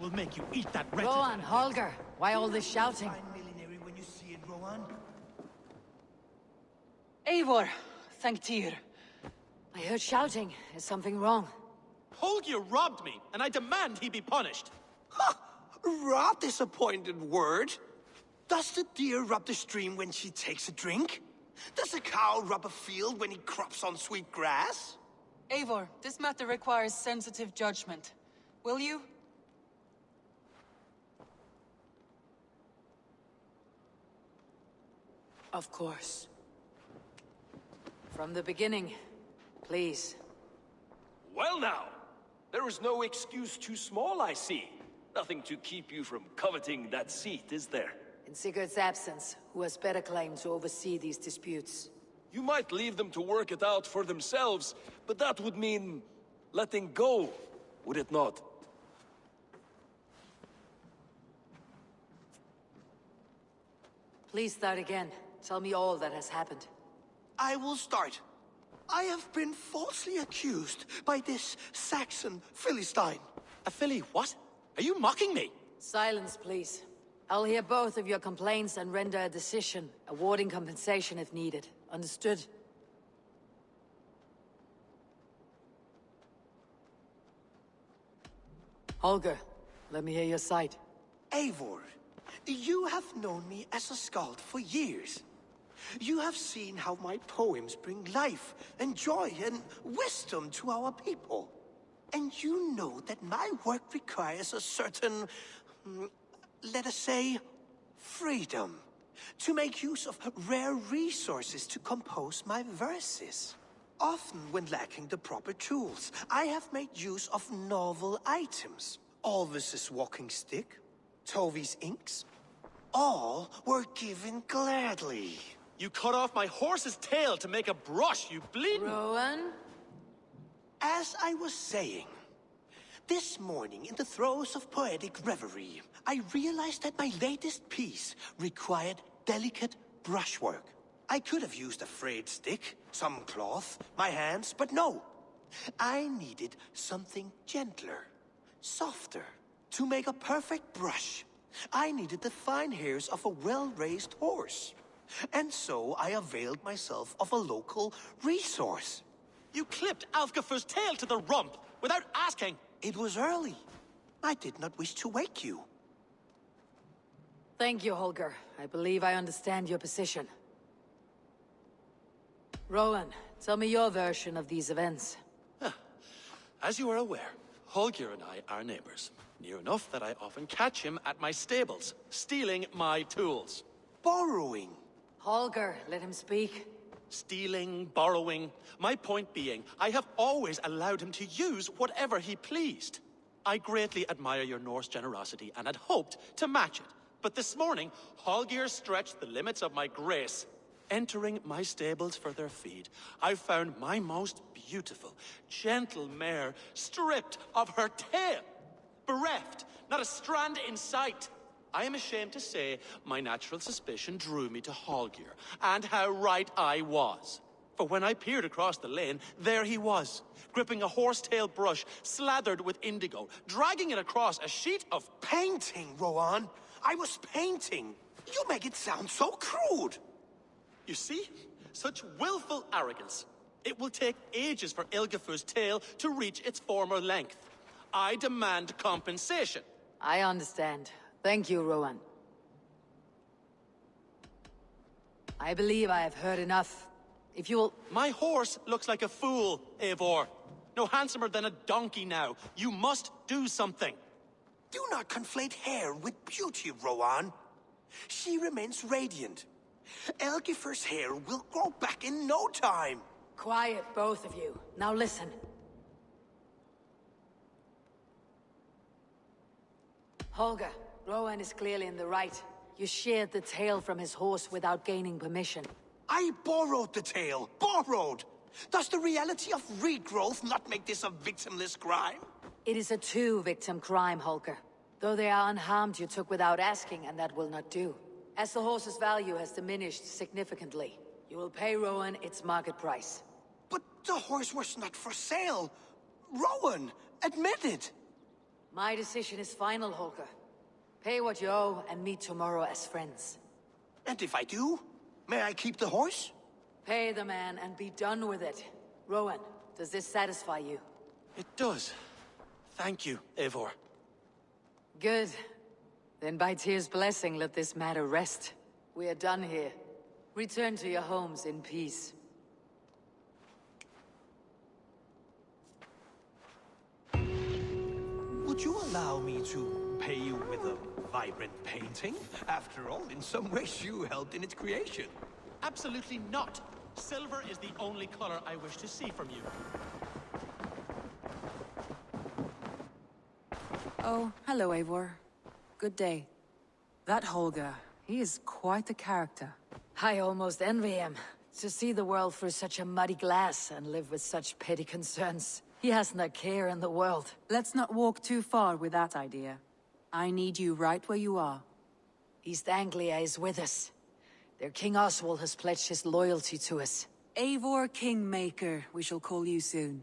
will make you eat that wretched... Rowan, Holger, why all this shouting? Fine millinery when you see it, Rowan. Eivor, thank Tyr. I heard shouting. Is something wrong? Holger robbed me, and I demand he be punished. Ha! Raw disappointed word. Does the deer rub the stream when she takes a drink? Does a cow rub a field when he crops on sweet grass? Eivor, this matter requires sensitive judgment. Will you? Of course. From the beginning, please. Well now, there is no excuse too small, I see. Nothing to keep you from coveting that seat, is there? In Sigurd's absence, who has better claim to oversee these disputes? You might leave them to work it out for themselves, but that would mean letting go, would it not? Please start again. Tell me all that has happened. I will start. I have been falsely accused by this Saxon Philistine. A filly what? Are you mocking me? Silence, please. I'll hear both of your complaints and render a decision, awarding compensation if needed. Understood? Holger, let me hear your side. Eivor, you have known me as a skald for years. You have seen how my poems bring life and joy and wisdom to our people. And you know that my work requires a certain, let us say, freedom, to make use of rare resources to compose my verses. Often when lacking the proper tools, I have made use of novel items. Alvis's walking stick, Tovi's inks, all were given gladly. You cut off my horse's tail to make a brush, you bleeding... Rowan? As I was saying, this morning in the throes of poetic reverie, I realized that my latest piece required delicate brushwork. I could have used a frayed stick, some cloth, my hands, but no. I needed something gentler, softer. To make a perfect brush, I needed the fine hairs of a well-raised horse. And so I availed myself of a local resource. You clipped Alfgafu's tail to the rump without asking. It was early. I did not wish to wake you. Thank you, Holger. I believe I understand your position. Rowan, tell me your version of these events. As you are aware, Holger and I are neighbors. Near enough that I often catch him at my stables, stealing my tools. Borrowing. Holger, let him speak. Stealing, borrowing. My point being, I have always allowed him to use whatever he pleased. I greatly admire your Norse generosity and had hoped to match it. But this morning, Holger stretched the limits of my grace. Entering my stables for their feed, I found my most beautiful, gentle mare stripped of her tail. Bereft, not a strand in sight. I am ashamed to say my natural suspicion drew me to Holger, and how right I was. For when I peered across the lane, there he was, gripping a horsetail brush slathered with indigo, dragging it across a sheet of... Painting, Rowan. I was painting. You make it sound so crude. You see? Such willful arrogance. It will take ages for Ilgafu's tail to reach its former length. I demand compensation. I understand. Thank you, Rowan. I believe I have heard enough. If you'll... My horse looks like a fool, Eivor. No handsomer than a donkey now. You must do something. Do not conflate hair with beauty, Rowan. She remains radiant. Elgifer's hair will grow back in no time. Quiet, both of you. Now listen. Holger, Rowan is clearly in the right. You sheared the tail from his horse without gaining permission. I borrowed the tail. Borrowed! Does the reality of regrowth not make this a victimless crime? It is a two-victim crime, Holger. Though they are unharmed, you took without asking, and that will not do. As the horse's value has diminished significantly, you will pay Rowan its market price. But the horse was not for sale. Rowan, admit it. My decision is final, Holger. Pay what you owe and meet tomorrow as friends. And if I do, may I keep the horse? Pay the man and be done with it. Rowan, does this satisfy you? It does. Thank you, Eivor. Good. Then by Tyr's blessing, let this matter rest. We are done here. Return to your homes in peace. Would you allow me to pay you with a vibrant painting? After all, in some ways you helped in its creation. Absolutely not. Silver is the only color I wish to see from you. Oh, hello, Eivor. Good day. That Holger, he is quite the character. I almost envy him. To see the world through such a muddy glass and live with such petty concerns. He hasn't a care in the world. Let's not walk too far with that idea. I need you right where you are. East Anglia is with us. Their King Oswald has pledged his loyalty to us. Eivor Kingmaker, we shall call you soon.